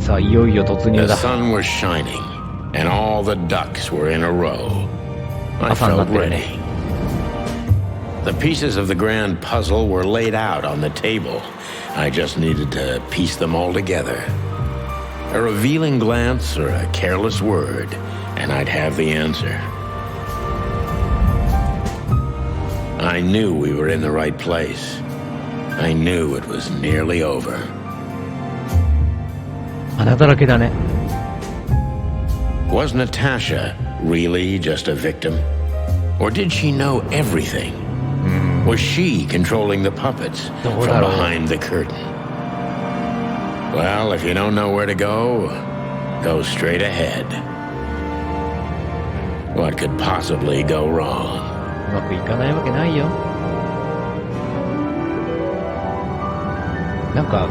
さあ、いよいよ突入だ。 The sun was shining, and all the ducks were in a row. I felt ready. The pieces of the grand puzzle were laid out on the table. I just needed to piece them all together. A revealing glance or a careless word, and I'd have the answer. I knew we were in the right place. I knew it was nearly over. 穴だらけだね。 Was Natasha really just a victim? Or did she know everything? Was she controlling the puppets from behind the curtain? Well, if you don't know where to go, go straight ahead. What could possibly go wrong? うまくいかないわけないよ。なんか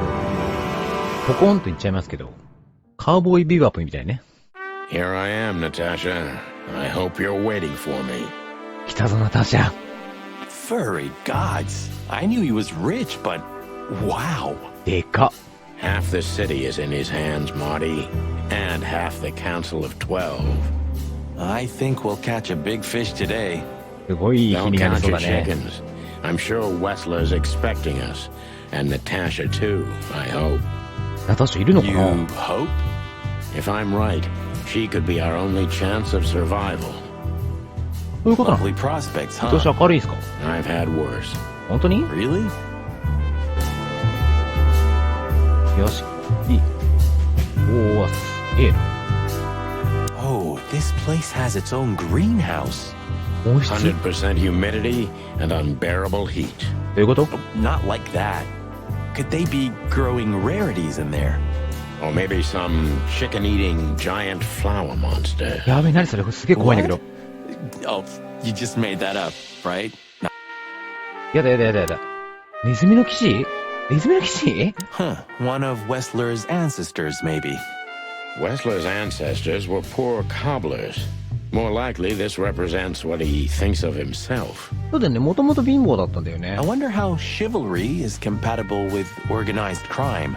ポコンと言っちゃいますけど、カウボーイビバップみたいね。 Here I am, Natasha. I hope you're waiting for me. 来たぞナタシャ。 Furry gods. I knew he was rich, but wow. でか。 Half the city is in his hands, Marty, and half the Council of 12. I think we'll catch a big fish today. すごい日 Don't になり count そう your だね。 chickens. I'm sure Wessler's expecting us, and Natasha too, I hope. ナタシャいるのか You な。 hope? If I'm right, she could be our only chance of survival. どういうことなの。 Lovely prospects, 見通し huh? 明るいんすか。 I've had worse. 本当に。 Really? よし。いい。おお、すげえな。 Oh, this place has its own greenhouse. 温室。 100% humidity and unbearable heat. どういうこと。 Not like that. Could they be growing rarities in there? Or maybe some chicken-eating giant flower monster. やべえ、何それ、すげえ怖いんだけど。 Oh, you just made that up, right? やだやだやだやだ。ネズミの騎士。ネズミの騎士。 Huh. One of Wessler's ancestors, maybe. Wessler's ancestors were poor cobblers. More likely, this represents what he thinks of himself. そうだよね、もともと貧乏だったんだよね I。wonder how chivalry is compatible with organized crime.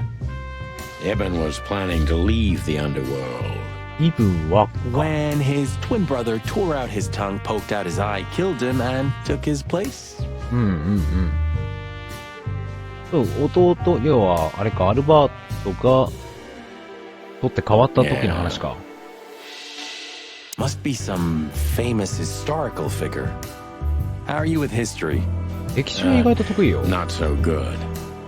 Ibn was planning to leave the underworld. イブは When his twin brother tore out his tongue, poked out his eye, killed him, and took his place. うんうんうん。そう弟、要はあれか、アルバートが取って変わった時の話か。 Must be some famous historical figure. How are you with history? 歴史は意外と得意よ。 Not so good.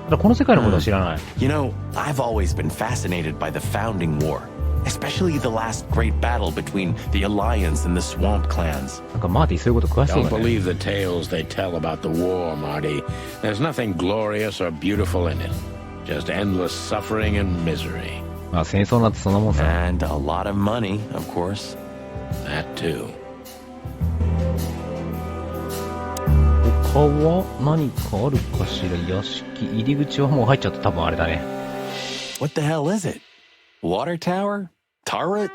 ただこの世界のことは知らない。 You know, I've always been fascinated by the Founding War, especially the last great battle between the Alliance and the Swamp Clans. なんかマーティそういうこと詳しそう Don't だね。 believe the tales they tell about the war, Marty. There's nothing glorious or beautiful in it. Just endless suffering and misery. まあ戦争なんてそんなもんさ。 And a lot of money, of course. That too. 他は何かあるかしら。屋敷入り口はもう入っちゃった。多分あれだね。 What the hell is it? Water tower? Turret?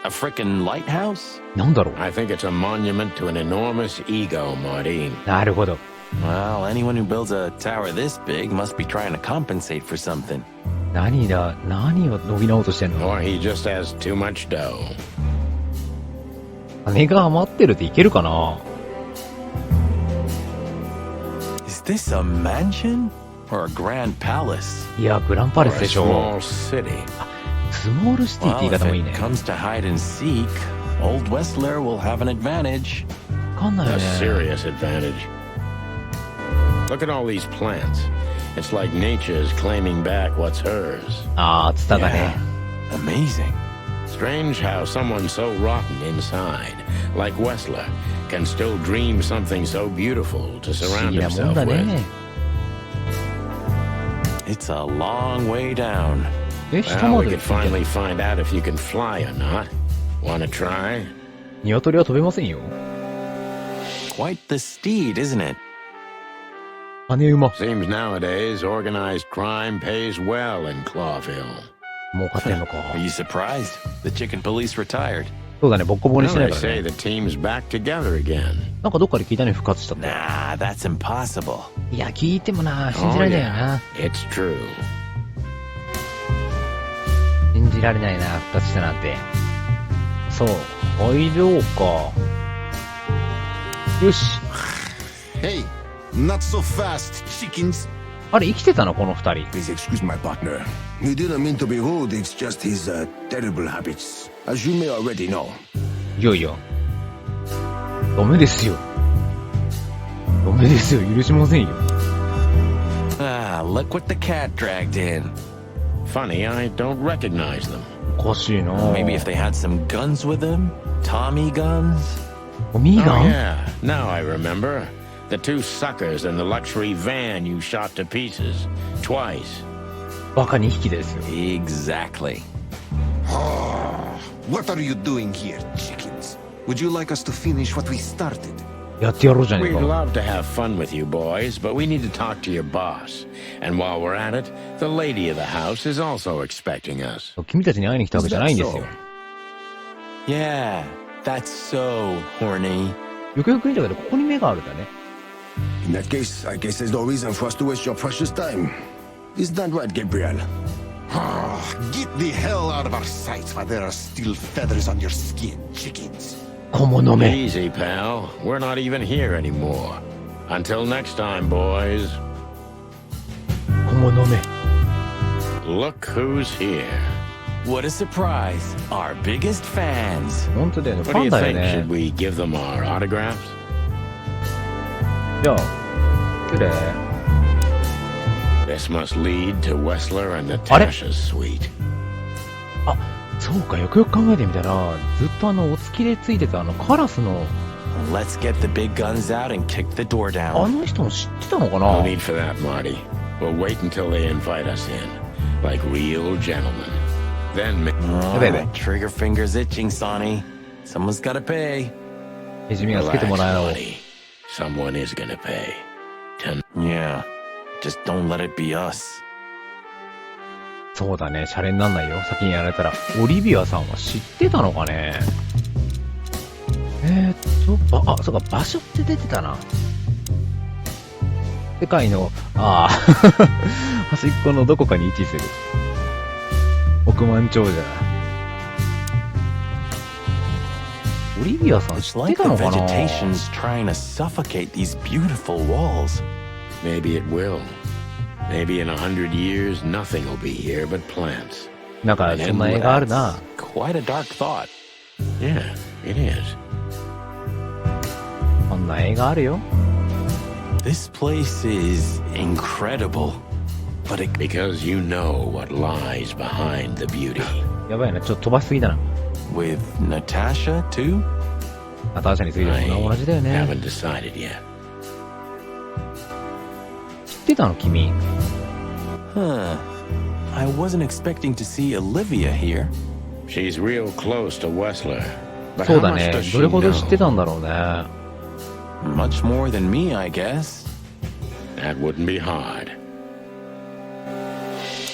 A frickin' lighthouse? なんだろう。 I think it's a monument to an enormous ego, Marty. なるほど。 Well, anyone who builds a tower this big must be trying to compensate for something. 何だ、何を伸び直としてんの。 Or he just has too much dough. 金が余ってるっていけるかな。 Is this a mansion? Or a grand palace? いや、グランパレ Or ス a でしょ。 small city. スモールシティって言い Well, 方 if もいい it ね。 comes to hide and seek, old Wessler will have an advantage. わかんないよ A ね。 serious advantage. Look at all these plants. It's like nature's claiming back what's hers. ああ、ツタがね。 Amazing. Strange how someone so rotten inside, like Wessler, can still dream something so beautiful to 不思 surround 議なもん himself だ with. ね。 It's a long way down. え、下 Well, ま we で could finally find out if you can fly or not. Wanna try? 鶏は飛べませんよ。 Quite the steed, isn't it? 羽馬。 Seems nowadays organized crime pays well in Clawville. 儲かってんのか。 Are you surprised? The chicken police retired. そうだね、ボッコボコに Well, してない they から say ね。 the team's back together again. なんかどっかで聞いたね、復活したって。 Nah, that's impossible. いや、聞いてもな、信じ Oh, られないよ yeah. な。 It's true. 信じじられないな、復活したなんて。そう、入ろうか。よし。Hey, not so fast, chickens. あれ、生きてたのこの二人。 Please excuse my partner. He didn't mean to be rude, it's just his, terrible habits. As you may already know. いやいや。ダメですよ。ダメですよ。許しませんよ。Ah, look what the cat dragged in. Funny, I don't recognize them. おかしいな。 Maybe if they had some guns with them? Tommy guns? ミーガ Oh, ン yeah. Now I remember. The two suckers in the luxury van you shot to pieces. Twice. バカ2匹ですよ。 Exactly. What are you doing here, chickens? Would you like us to finish what we started? やってやろうじゃねえ We'd か。 love to have fun with you boys, but we need to talk to your boss. And while we're at it, the lady of the house is also expecting us. 君たちに会いに来たわけじゃないんですよ。 Yeah, that's so horny. よくよく見たけど、ここに目があるんだね。 In that case, I guess there's no reason for us to waste your precious time. Is that right, Gabriel? Get the hell out of our sights while there are still feathers on your skin, chickens. 小物目。 Easy, pal. We're not even here anymore. Until next time, boys. 小物目。 Look who's here. What a surprise. Our biggest fans. 本当だよね。フ What do ァ you ンだよ think? ね Should。we give them our autographs? じゃあ、くれ。 This must lead to Wessler and あれ Natasha's suite. あ、そうか、よくよく考えてみたら、ずっとお付きでついてたカラスの、 Let's get the big guns out and kick the door あ down. の人も知ってたのか No な need for that, Marty. We'll wait until they invite us in, like real gentlemen. Then, Oh, baby. trigger fingers itching, Sonny. Someone's gotta pay. ネズミがつけて relax, もらえろ。 Marty. Someone is gonna pay. Yeah, just don't let it be us. そうだね、シャレになんないよ。先にやられたら。オリビアさんは知ってたのかね。そうか、場所って出てたな。世界の、端っこのどこかに位置する。億万長者。オリビアさん知 It's って like た the のかな。 vegetation's trying to suffocate these beautiful walls. Maybe it will. Maybe in 100 years, nothing will be here but plants. なんか、そんな映画あるな。 Quite a dark thought. Yeah, it is. そんな映画あるよ。 This place is incredible, but it Because you know what lies behind the beauty. やばいな、ちょっと飛ばしすぎだな。 with Natasha too? ナターシャについても同じだよね。 haven't decided yet. 知ってたの君。 Huh. I wasn't expecting to see Olivia here. She's real close to Wessler. But そう how だ much ね does。she どれほど知って know? たんだろうね。 Much more than me, I guess. That wouldn't be hard.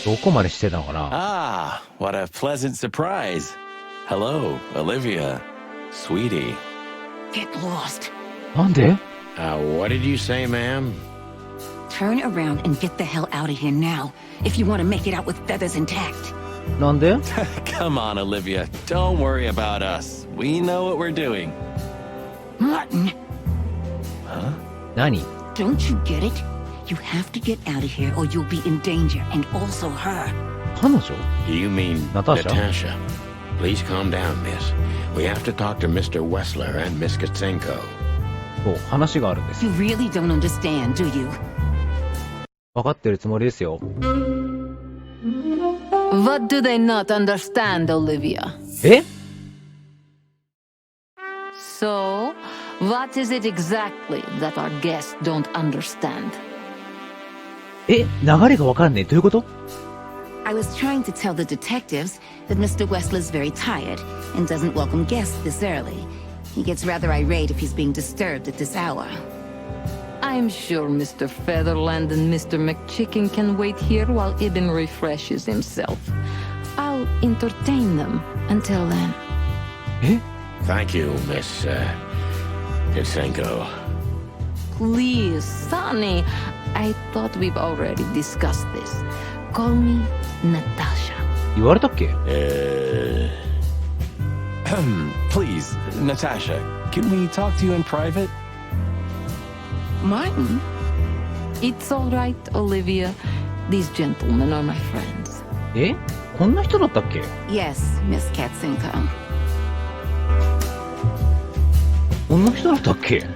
どこまで知ってたのかな。 Ah, what a pleasant surprise. Hello, Olivia. Sweetie. Get lost. なんで What did you say, ma'am? Turn around and get the hell out of here now, if you want to make it out with feathers intact. なんで Come on, Olivia. Don't worry about us. We know what we're doing. Martin, 何 don't you get it? You have to get out of here or you'll be in danger, and also her. 彼女 Do you mean Natasha? Natasha? Please calm down, miss. We have to talk to Mr. Wessler and Miss Katsenko. そう、話があるんです。 You really don't understand, do you? 分かってるつもりですよ。 What do they not understand, Olivia? え So, what is it exactly that our guests don't understand? 流れが分かんねえ。どういうこと I was trying to tell the detectives that Mr. Wessler's very tired and doesn't welcome guests this early. He gets rather irate if he's being disturbed at this hour. I'm sure Mr. Featherland and Mr. McChicken can wait here while Ibn refreshes himself. I'll entertain them until then. え Thank you, Miss Katsenko. Please, Sonny. I thought we've already discussed this. Call me Natasha. 言われたっけ？ Please, Natasha, can we talk to you in private? Martin? It's all right, Olivia. These gentlemen are my friends. え？こんな人だったっけ？ Yes, Miss Katzenka. こんな人だったっけ？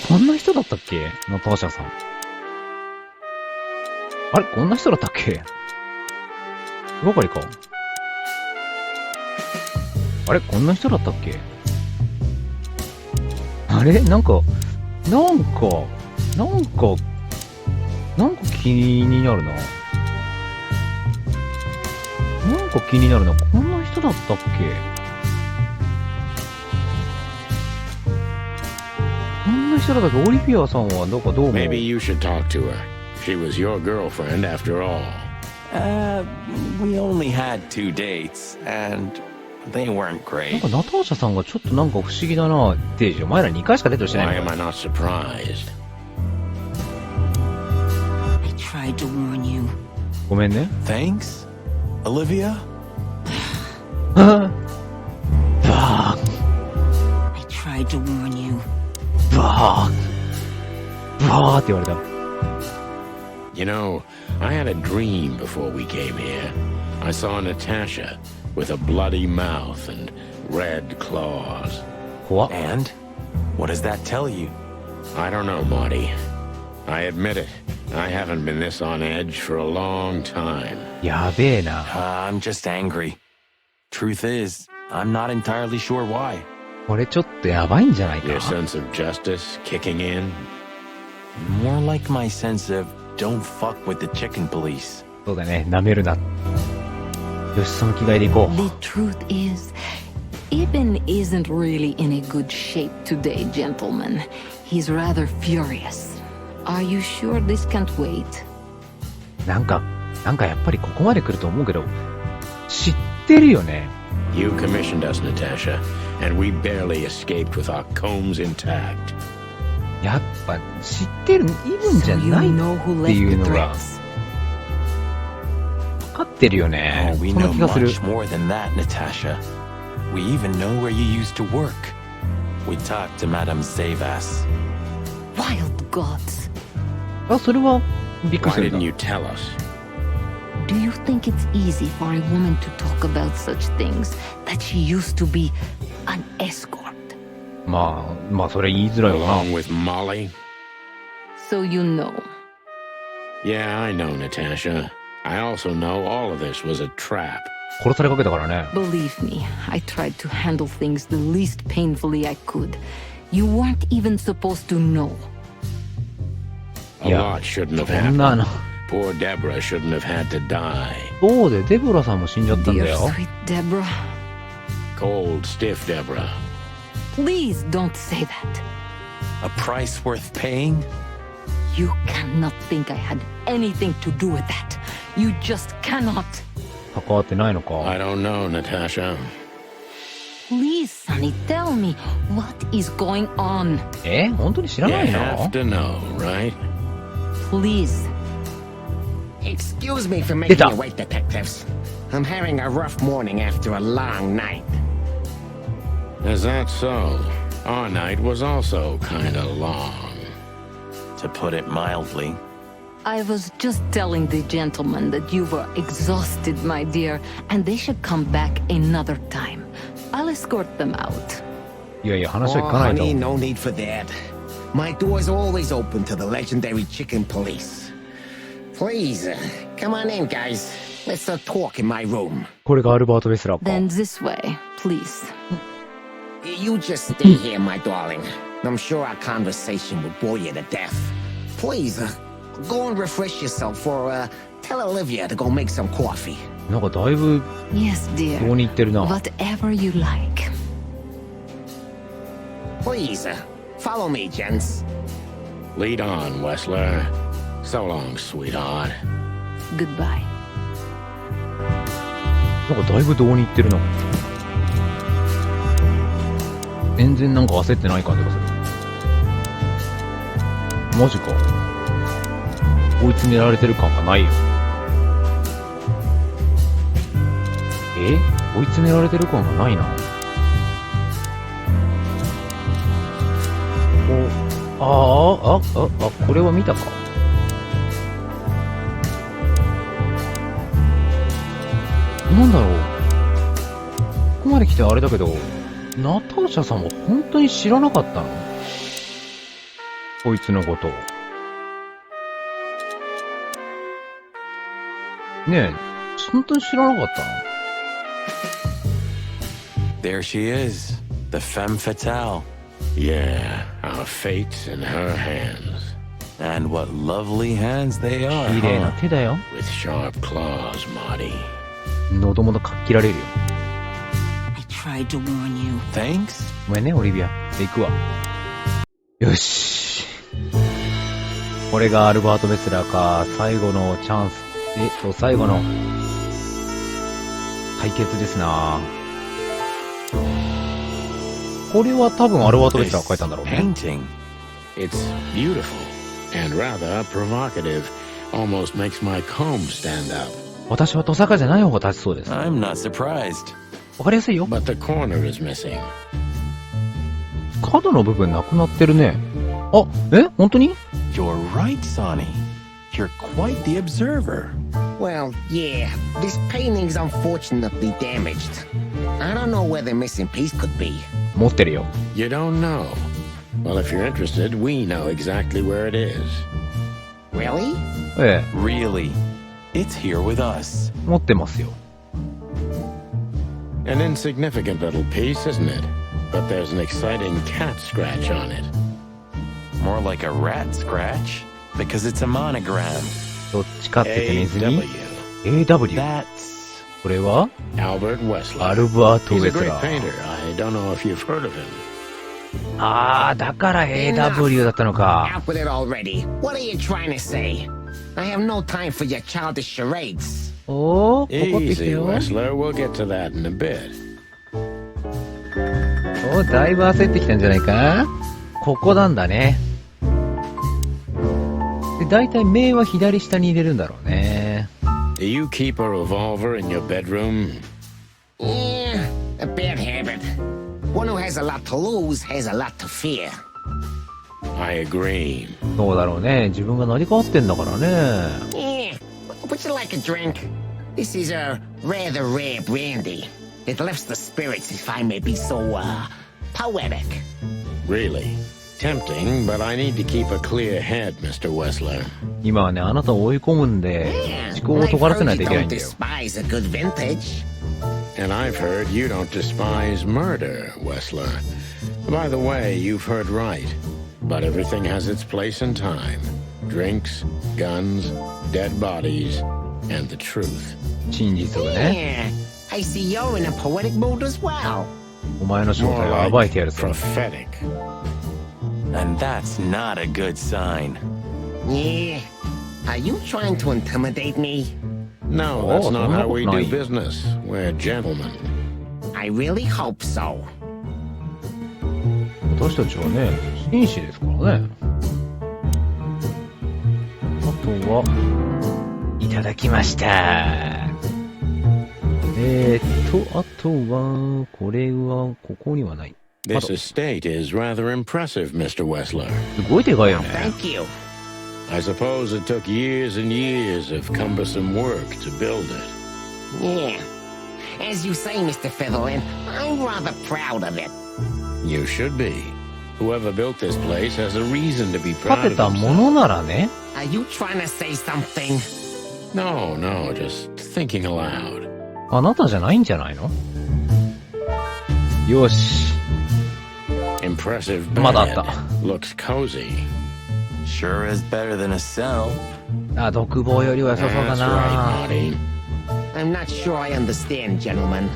こんな人だったっけ？ナターシャさん。あれ？こんな人だったっけ？ばかりか。あれ？こんな人だったっけ？あれ？なんか気になるな。なんか気になるな。こんな人だったっけ？こんな人だったっけ？オリビアさんはどうも。Maybe you should talk to her. She was your girlfriend after all. We only had 2 dates, and they weren't なん great. かナターシャさんがちょっとなんか不思議だな、デイジ。お前ら2回しかデートしてな Why いの am I not surprised? I tried to warn you. ごめんね。Thanks, Olivia? バーン I tried to warn you. バーって言われた。You know, I had a dream before we came here. I saw Natasha with a bloody mouth and red claws. 怖っ。 And? What does that tell you? I don't know, Marty. I admit it. I haven't been this on edge for a long time. やべえな。 I'm just angry. Truth is, I'm not entirely sure why. これちょっとやばいんじゃないか。 Your sense of justice kicking in? More like my sense of don't fuck with the chicken police. そうだね。舐めるな。よし、その着替えで行こ The truth is, Ibn isn't really in a good shape today, gentlemen. He's rather furious. Are you sure this can't wait? う。なんかやっぱりここまで来ると思うけど、知ってるよね。You commissioned us, Natasha, and we barely escaped with our combs intact. やっぱ知ってる、いるんじゃ So you ない know who っていう left の the が threats. 分かってるよね。 Oh, we そんな know 気がする。 much more than that, Natasha. We even know where you used to work. We talked to Madame Zavas. Wild gods. あ、それはびっくり Why する didn't な。 you tell us? Do you think it's easy for a woman to talk about such things, that she used to be an escort? まあそれ言いづらいよな。 Along with Molly? So you know. Yeah, I know, Natasha. I also know all of this was a trap. 殺されかけたからね。 Believe me, I tried to handle things the least painfully I could. You weren't even supposed to know. A Yeah. lot shouldn't have そんな happened. Poor Deborah shouldn't have had to die. そうで、デボラさんも死んじゃったんだ Dear よ。 sweet Deborah, Cold, stiff Deborah. please don't say that. A price worth paying? You cannot think I had anything to do with that. You just cannot. 関わってないの I か。 don't know, Natasha. Please, Sonny, tell me, what is going on? 本当に知ら You ない have の？ to know, right? Please. Excuse me for making Get up. you wait, detectives. I'm having a rough morning after a long night. Is that so? Our night was also kinda long. To put it mildly. I was just telling the gentleman that you were exhausted, my dear, and they should come back another time. I'll escort them out. いやいや、話は Oh, 聞かないと。 honey, no need for that. My door's always open to the legendary chicken police. Please, come on in, guys. Let's talk in my room. これがアルバート・ウェスラーか。 Then this way, please. You just stay here, my darling. I'm sure our conversation will bore you to death. Please, go and refresh yourself or tell Olivia to go make some coffee. なんかだいぶ Yes, dear. どうに言ってるな。 Whatever you like. Please, follow me, gents. Lead on, Wessler. So long, sweetheart. Goodbye. なんかだいぶどうに言ってるな。全然なんか焦ってない感じがする。マジか。追い詰められてる感がないよ。追い詰められてる感がないな。これは見たか。なんだろう。ここまで来てあれだけど、ナターシャさんは本当に知らなかったの？こいつのことを。ねえ、本当に知らなかったの？ There she is, the femme fatale. Yeah, our fate's in her hands. And what lovely hands they are, 綺麗な huh? 手だよ。 With sharp claws, Marty. 喉元かっ切られるよ。I tried to warn you. Thanks. ごめんね、オリビア。で、行くわ。よし。これがアルバート・ベスラーか。最後のチャンス。最後の対決ですな。これは多分アルバート・ベスラーが書いたんだろうね。Painting. It's beautiful and rather provocative. Almost makes my comb stand up. 私はトサカじゃない方が立ちそうです。わ I'm not surprised. かりやすいよ。 But the corner is missing. 角の部分なくなってるね。本当に？ You're right, Sonny. You're quite the observer. Well, yeah, this painting's unfortunately damaged. I don't know where the missing piece could be. 持ってるよ。 You don't know? Well, if you're interested, we know exactly where it is. Really? ええ、 Really? It's here with us. 持ってますよ。 An insignificant little piece, isn't it? But there's an exciting cat scratch on it. More like a rat scratch, because it's a monogram. どっちかって言ってネズミ A.W. ?AW。 That's... これは Albert Wesley. アルバート・ He's ウ a ェス great ラー。 painter. I don't know if you've heard of him. だから AW だったのか。 Out with it already. What are you trying to say? I have no time for your childish charades. 怒ってきた Easy, よ。 Wessler. We'll get to that in a bit. だいぶ焦ってきたんじゃないか？ここなんだね。で、だいたい目は左下に入れるんだろうね。Do you keep a revolver in your bedroom? Yeah, a bad habit. One who has a lot to lose has a lot to fear. I agree. そうだろうね。自分が成り代わってんだからね。 Yeah, would you like a drink? This is a rather rare brandy. It lifts the spirits, if I may be so, poetic. Really? Tempting, but I need to keep a clear head, Mr. Wessler. 今はね、あなたを追い込むんで、 Yeah, 思考を I've 尖らせな heard いと you いけない don't んだよ。 despise a good vintage. And I've heard you don't despise murder, Wessler. By the way, you've heard right. But everything has its place and time. Drinks, guns, dead bodies, and the truth. 真実をね。 Yeah, I see you're in a poetic mood as well. お前の正 More 体を暴いてやる like ぞ。 prophetic. And that's not a good sign. Yeah, are you trying to intimidate me? No, that's Oh, not no, how we no. do business. We're gentlemen. I really hope so. 私たちはね、紳士ですからね。あとは、いただきました。あとは、これは、ここにはない。 This estate is rather impressive, Mr. Wessler. すごいでかいよね。 Thank you. I suppose it took years and years of cumbersome work to build it. Yeah. As you say, Mr. Featherland, I'm rather proud of it. You should be. Whoever built this place has a reason to be 建 proud て of たも himself. のならね。 Are you trying to say something? No, just thinking aloud. あなたじゃないんじゃないの？よし。 Impressive まだあった。 bed. Looks cozy. Sure is better than a cell. 独房よりは良さそうだ That's な。 right, Marty. I'm not sure I understand, gentlemen.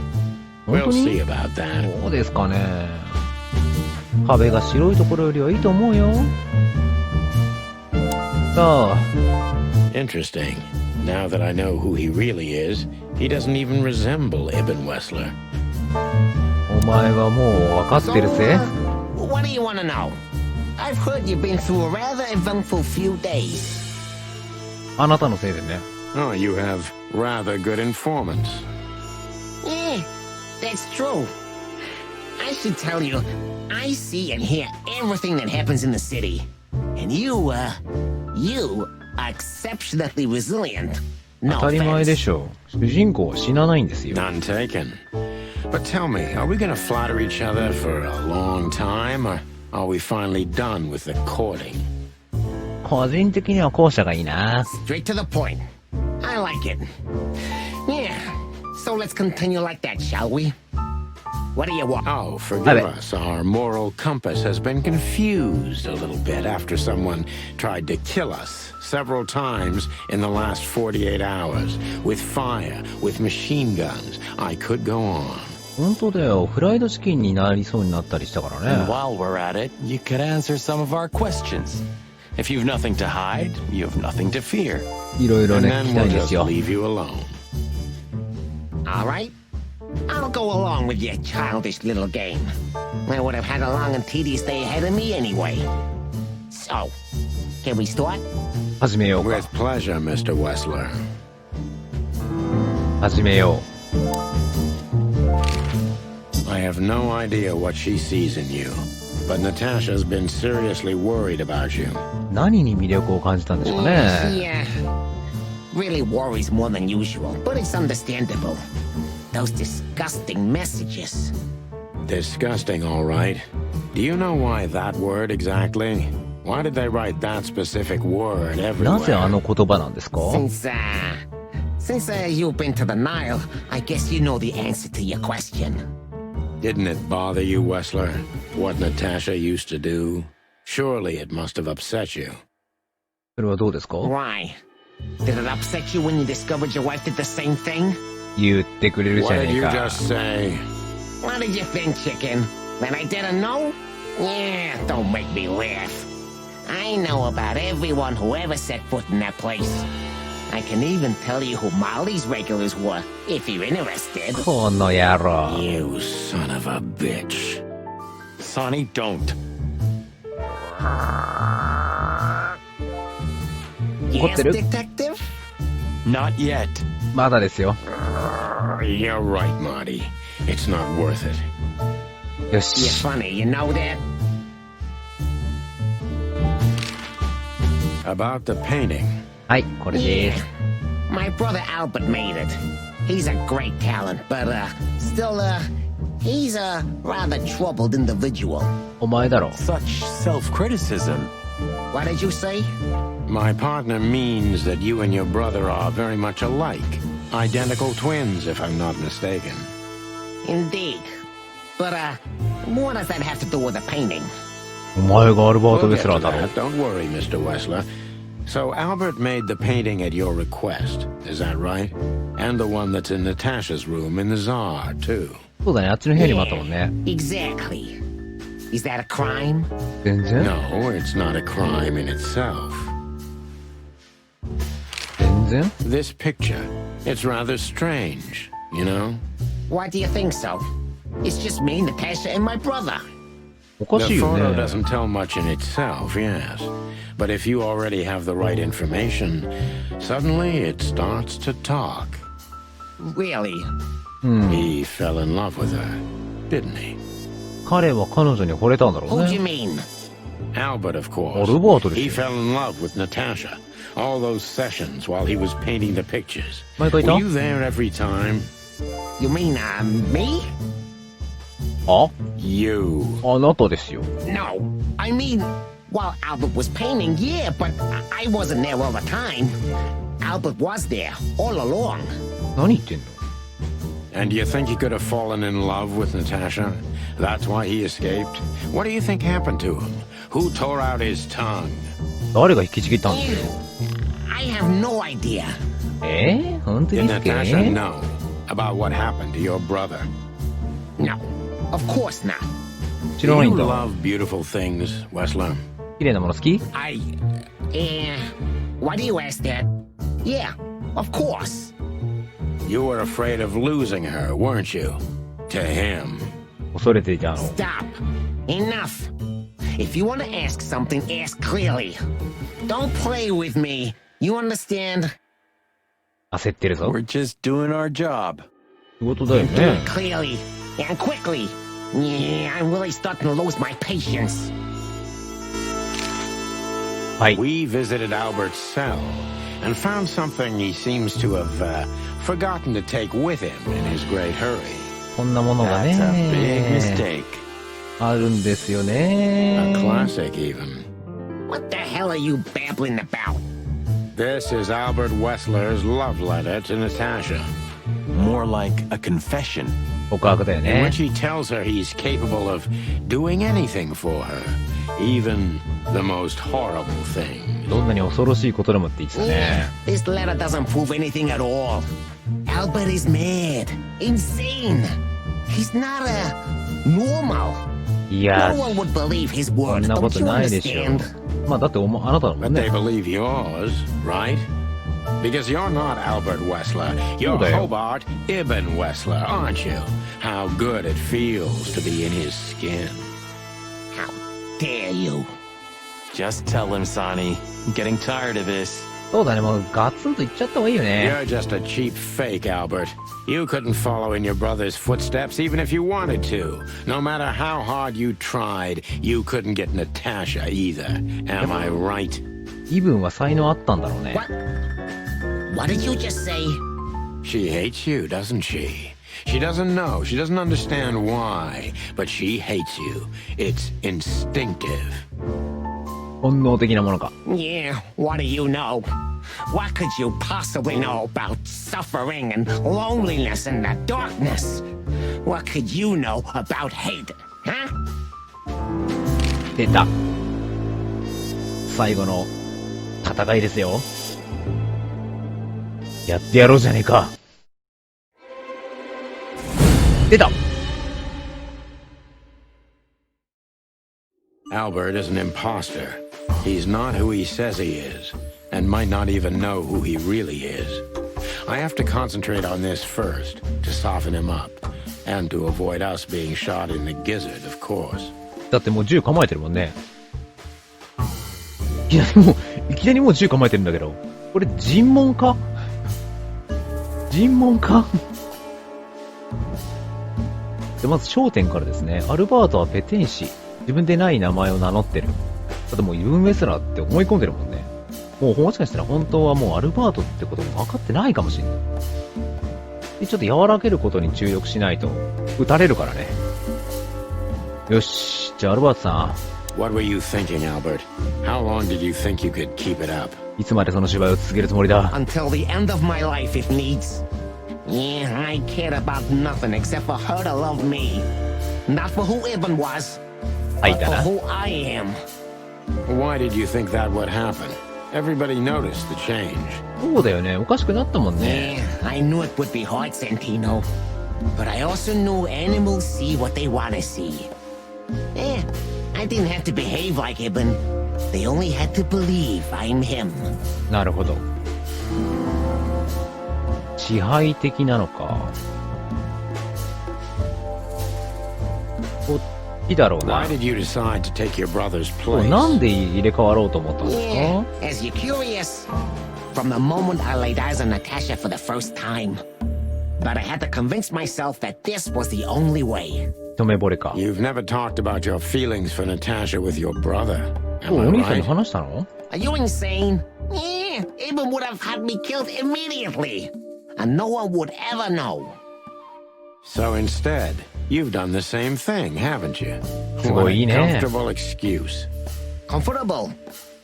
本当 We'll に see about that. どうですかね。壁が白いところよりはいいと思うよ。さあ、 Interesting. Now that I know who he really is, he doesn't even resemble Ibn Wessler. お前はもう分かってるぜ。 What do you want to know? I've heard you've been through a rather eventful few days. あなたのせいでね。 Oh, you have rather good informants. Yeah, That's true. I should tell you, I see and hear everything that happens in the city. And you are exceptionally resilient. 当 No たり前 offense. でしょ。主人公は死なないんですよ。 None taken. But tell me, are we gonna flatter each other for a long time, or are we finally done with the courting? 個人的には後者がいいな。 Straight to the point. I like it. Yeah. So let's continue like that, shall we? What do you want? Oh, forgive Have it. us. Our moral compass has been confused a little bit after someone tried to kill us several times in the last 48 hours. With fire, with machine guns. I could go on. 本当だよ。フライドチキンになりそうになったりしたから And ね。 while we're at it, you could answer some of our questions. If you've nothing to hide, you have nothing to fear. いろいろ And ね、聞き then たい we'll んで just すよ。 leave you alone. All right. I'll go along with your childish little game. I would have had a long and tedious day ahead of me anyway. So, can we start? 始めようか。 With pleasure, Mr. Wessler. 始めよ I have no idea what she sees in you, but Natasha's been seriously worried about you. う。何に魅力を感じたんでしょうかね。 Yeah. Really worries more than usual, but it's understandable. Those disgusting messages. Disgusting, all right. Do you know why that word exactly? Why did they write that specific word なぜあ everywhere? の言葉なんですか？ Since you've been to the Nile, I guess you know the answer to your question. Didn't it bother you, Wessler? What Natasha used to do? Surely it must have upset you. それはどうですか？ Why? Did it upset you when you discovered your wife did the same thing? 言ってくれるじ What ゃ did ねえ you か。 just say? What did you think, chicken? That I didn't know? Yeah, don't make me laugh. I know about everyone who ever set foot in that place. I can even tell you who Molly's regulars were, if you're interested. この野郎。 You son of a bitch. Sonny, don't. Yes, it? detective? Not yet. まだですよ。 You're right, Marty. It's not worth it. よ You're し。 funny, you know that? About the painting. はい、これで Yeah. す。 My brother Albert made it. He's a great talent, but still he's a rather troubled individual. お前だろ。 Such self-criticism. What did you say? My partner means that you and your brother are very much alike. Identical twins, if I'm not mistaken. Indeed. But what does that have to do with the painting? お前がアルバート・ We'll ベ get スラ to ーだろ。 that. Don't worry, Mr. Wessler. So Albert made the painting at your request, is that right? And the one that's in Natasha's room in the Tsar, too. そうだね、あっちの部屋にもあったもんね。 Exactly. Is that a crime? 全然 No, it's not a crime in itself. 全然 This picture, it's rather strange, you know? Why do you think so? It's just me, Natasha, and my brother. おかし The いよ photo ね。 doesn't tell much in itself, yes. But if you already have the right information, suddenly it starts to talk. Really? He fell in love with her, didn't he? 彼は彼女に惚れたんだろう Who do you ね。 mean? Albert, of course. アルバートで He すよ。 fell in love with Natasha. All those sessions while he was painting the pictures. 前からいた Were you there every time? You mean, me? あ You. あなたですよ。 No. I mean, while Albert was painting, yeah, but I wasn't there all the time. Albert was there, all along. 何言ってんの？ And you think he could have fallen in love with Natasha? That's why he escaped? What do you think happened to him? Who tore out his tongue? 誰が引きちぎったんですよ。 I have no idea. 本当 Did ですけ Natasha know about what happened to your brother? No, of course not. 知らない You んだ。 love beautiful things, Wessler. 綺麗なもの好き？ Why do you ask that? Yeah, of course. You were afraid of losing her, weren't you? To him. 恐れていたの。 Stop. Enough. If you want to ask something, ask clearly. Don't play with me. You understand? 焦ってるぞ。 We're just doing our job. 仕事だよ Do ね。 it clearly and quickly. Yeah, I'm really starting to lose my patience. はい。 We visited Albert's cell and found something he seems to have forgotten to take with him in his great hurry. こんなものが That's a big ね、 mistake. あるんですよ A ね。 classic, even. What the hell are you babbling about? This is Albert Wessler's love letter to Natasha, More like a confession. 告白だよ in ね which。he tells her he's capable of doing anything for her, even the most horrible thing. どんなに恐ろしいことでもって言ってた Yeah, ね。 this letter doesn't prove anything at all. Albert is mad, insane. He's not normal. いや No one would believe his そん words. なこ Don't と you ないでしょ understand? まあだってあなただも But ん they ね。 believe yours, right? Because you're not Albert Wessler. You're they are. Hobart Ibn Wessler, aren't you? How good it feels to be in his skin. How dare you? Just tell him, Sonny. I'm getting tired of this. そうだね、もうガツンと言っちゃった方がいいよね。 You're just a cheap fake, Albert. You couldn't follow in your brother's footsteps even if you wanted to. No matter how hard you tried, you couldn't get Natasha either. Am I right? イブンは才能あったんだろうね。 What did you just say? She hates you, doesn't she? She doesn't know. She doesn't understand why. But she hates you. It's instinctive. 本能的なものか。 Yeah, what do you know? What could you possibly know about suffering and loneliness and the darkness? What could you know about hate? Huh? 出た。最後の戦いですよ。やってやろうじゃねえか。出た。 Albert is an imposter. He's not who he says he is, and might not even know who he really is. I have to concentrate on this first, to soften him up, and to avoid us being shot in the gizzard, of course. だってもう銃構えてるもんね。いきなりもう銃構えてるんだけど。これ尋問か？尋問か？で、まず焦点からですね。アルバートはペテン師。自分でない名前を名乗ってる。だってもうイブン・ウェスラーって思い込んでるもんね。もうもしかしたら本当はもうアルバートってことも分かってないかもしれない。で、ちょっと和らげることに注力しないと、撃たれるからね。よし。じゃあアルバートさん。 What were you thinking, Albert? How long did you think you could keep it up? いつまでその芝居を続けるつもりだ。 Until the end of my life, if needs. Yeah, I cared about nothing except for her to love me. Not for who Ibn was, はい but だ for な。 who I am. Why did you think that would happen? Everybody noticed the change. そうだよね。おかしくなったもんね。 Yeah, I knew it would be hard, Santino. But I also knew animals see what they want to see. Yeah, I didn't have to behave like Ibn. They only had to believe I'm him. なるほど。支配的なのか。こっちだろうな Why。did you decide to take your brother's そう place? なんで入れ替わろうと思ったんです Yeah, か？ as you're curious. From the moment I laid eyes on Natasha for the first time. But I had to convince myself that this was the only way. 一目惚れか。 You've never talked about your feelings for Natasha with your brother. お Am お I 兄さんに right? 話したの？ Are you insane? Yeah, Ibn would have had me killed immediately. And no one would ever know. So instead, you've done the same thing, haven't you? すご What い a ね。 comfortable excuse. Comfortable.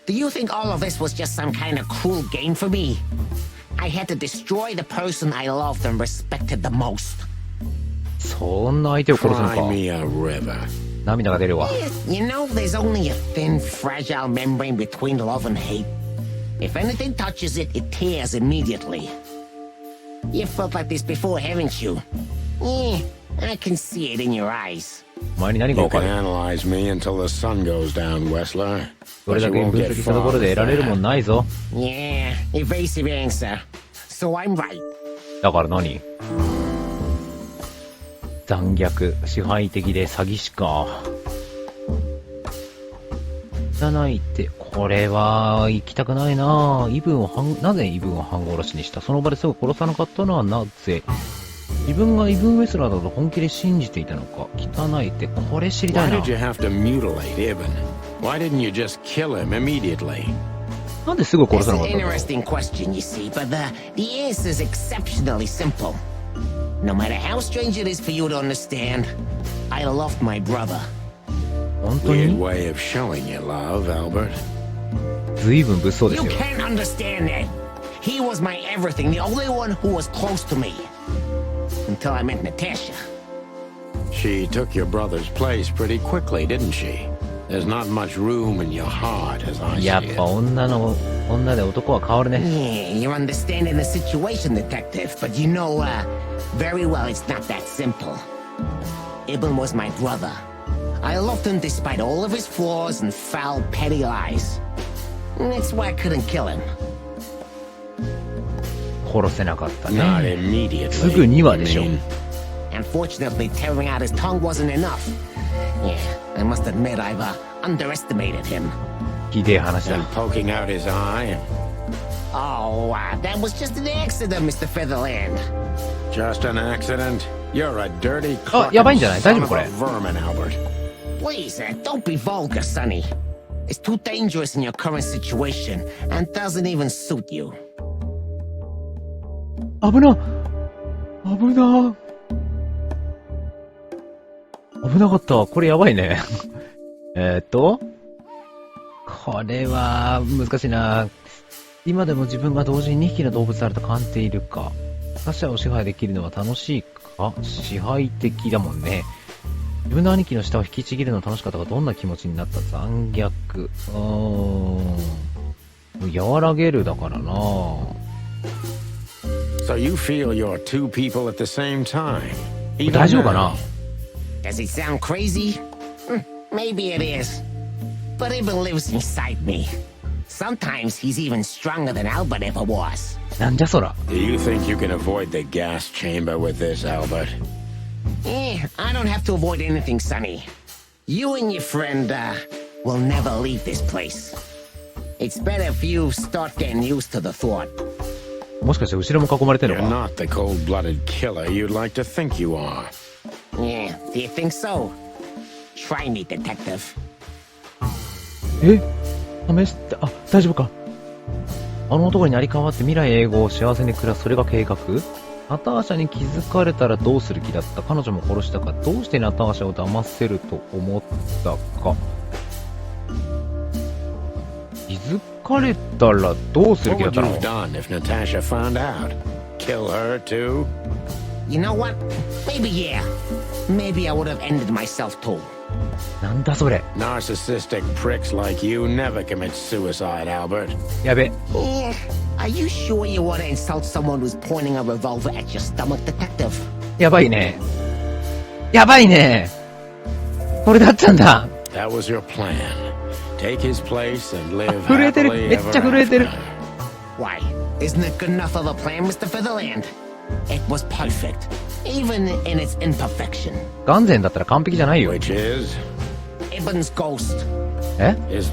Do you think all of this was just some kind of cruel game for me? I had to destroy the person I loved and respected the most. そんな相手を殺すの Cry か。 me a river. 涙が出るわ。 You know, there's only a thin, fragile membrane between love and hate. If anything touches it, it tears immediately. You felt like this before, haven't you? Yeah, I can see it in your eyes. 前に何が You 分か can る？ analyze me until the sun goes down, Wessler. それ But だ you けに won't 分 get 析したところ far で with 得られるも that. んないぞ。 Yeah, evasive answer. So I'm right. だから何？残虐、支配的で詐欺師か。じゃないって、これは行きたくないな。なぜイブンを半殺しにした？その場ですぐ殺さなかったのはなぜ？自分がイブン・ウェスラーだと本気で信じていたのか。汚いって、これ知りた Why いな。 did you have to mutilate Ibn? Why didn't you just kill him immediately? なんですぐ殺 That's さなか an ったんだろう。 interesting question, you see, but the answer is exceptionally simple. No matter how strange it is for you to understand, I loved my brother. 本当 Weird に way of showing your love, Albert. 随分物騒です You よ。 can't understand that. He was my everything, the only one who was close to me. Until I met Natasha. She took your brother's place pretty quickly, didn't she? There's not much room in your heart, as I やっ see ぱ it. 女で男は変わるね。 Yeah, you're understanding the situation, detective, but you know, very well it's not that simple. Ibn was my brother. I loved him despite all of his flaws and foul, petty lies. And that's why I couldn't kill him. 殺せなかった Not ね。 immediately. すぐにはでしょ。 I mean, Unfortunately, tearing out his tongue wasn't enough. Yeah, I must admit I've underestimated him. ひでえ話だ and。poking out his eye. Oh, that was just an accident, Mr. Featherland. Just an accident. You're a dirty あ、やばいんじゃない？ son 大丈夫 of こ a れ。 vermin, Albert. Please, don't be vulgar, Sonny. It's too dangerous in your current situation and doesn't even suit you. 危な危な危なかった。これやばいね。これは難しいな。今でも自分が同時に2匹の動物あると感じているか。他者を支配できるのは楽しいか？支配的だもんね。自分の兄貴の舌を引きちぎるの楽しかったがどんな気持ちになった？残虐。和らげるだからな。 So you feel you're two people at the same time. Even 大丈夫かな？ now. Does it sound crazy? Maybe it is. But Ibn lives inside me. Sometimes he's even stronger than Albert ever was. なんじゃそら。 Do you think you can avoid the gas chamber with this, Albert? I don't have to avoid anything, Sonny. You and your friend, will never leave this place. It's better if you start getting used to the thought. もしかして後ろも囲まれてる You're のか？ not the cold-blooded killer you'd like to think you are. Yeah, do you think so? Try me, detective. え？試して、あ、大丈夫か？あの男に成り代わって未来永劫を幸せに暮らす、それが計画？ナターシャに気づかれたらどうする気だった？彼女も殺したか？どうしてナターシャを騙せると思ったか？気づかれたらどうする What 気だっ would た you の？ have done if Natasha found out? Kill her too? You know what? Maybe yeah. Maybe I would have ended myself too. なんだそれ。 Narcissistic pricks like you never commit suicide, Albert. やべ。 Yeah. Are you sure you want to insult someone who's pointing a revolver at your stomach, detective? やばいね。やばいね。これだったんだ。 That was your plan. Take his place and live 震えてる。 happily めっちゃ震えてる。 ever after. Why? Isn't it good enough of a plan, Mr. Featherland? It was perfect, even in its imperfection. 眼前だったら完璧じゃないよ。 Which is? Ibn's ghost. え？ Is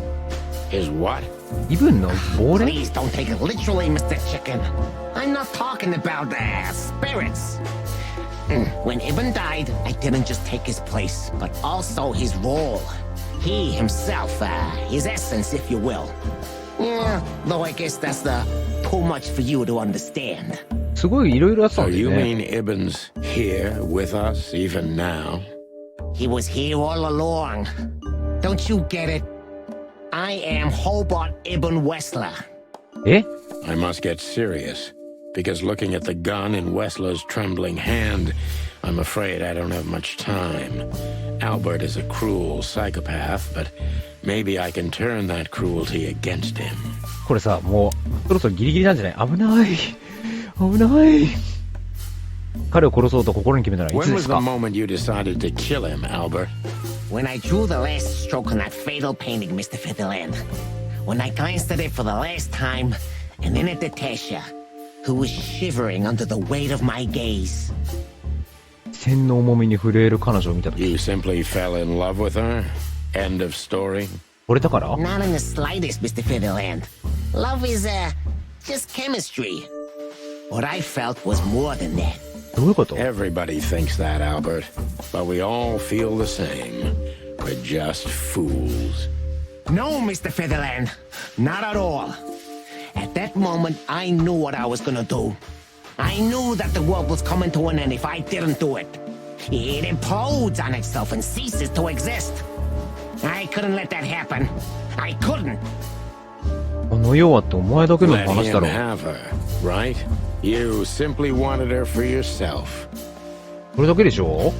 what? イブンの亡霊？ Please don't take it literally, Mr. Chicken. I'm not talking about spirits. When Ibn died, I didn't just take his place, but also his role. He himself, his essence, if you will. Yeah, though I guess that's too much for you to understand. すごいいろいろあったん So だ you よね。 mean Ibn's here with us even now? He was here all along. Don't you get it? I am Hobart Ibn Wessler. え？ I must get serious, because looking at the gun in Wessler's trembling hand, I'm afraid I don't have much time. Albert is a cruel psychopath, but maybe I can turn that cruelty against him. これさ、もう、そろそろギリギリなんじゃない？危ない。危ない。彼を殺そうと心に決めたのはいつ When で was す the か？ moment you decided to kill him, Albert? When I drew the last stroke on that fatal painting, Mr. Featherland. When I glanced at it for the last time, and then at Natasha, who was shivering under the weight of my gaze. 線の重みに震える彼女を見たとき、 You simply fell in love with her? End of story? 惚れたから？ Not in the slightest, Mr. Featherland. Love is, just chemistry. What I felt was more than that. どういうこと？ Everybody thinks that, Albert, but we all feel the same. We're just fools. No, Mr. Featherland. Not at all. At that moment, I knew what I was gonna do. I knew that the world was coming to an end if I didn't do it. It implodes on itself and ceases to exist. I couldn't let that happen. I couldn't. この世はってお前だけの Let 話だ him ろ。 have her, right? You simply wanted her for yourself. これだけでしょ？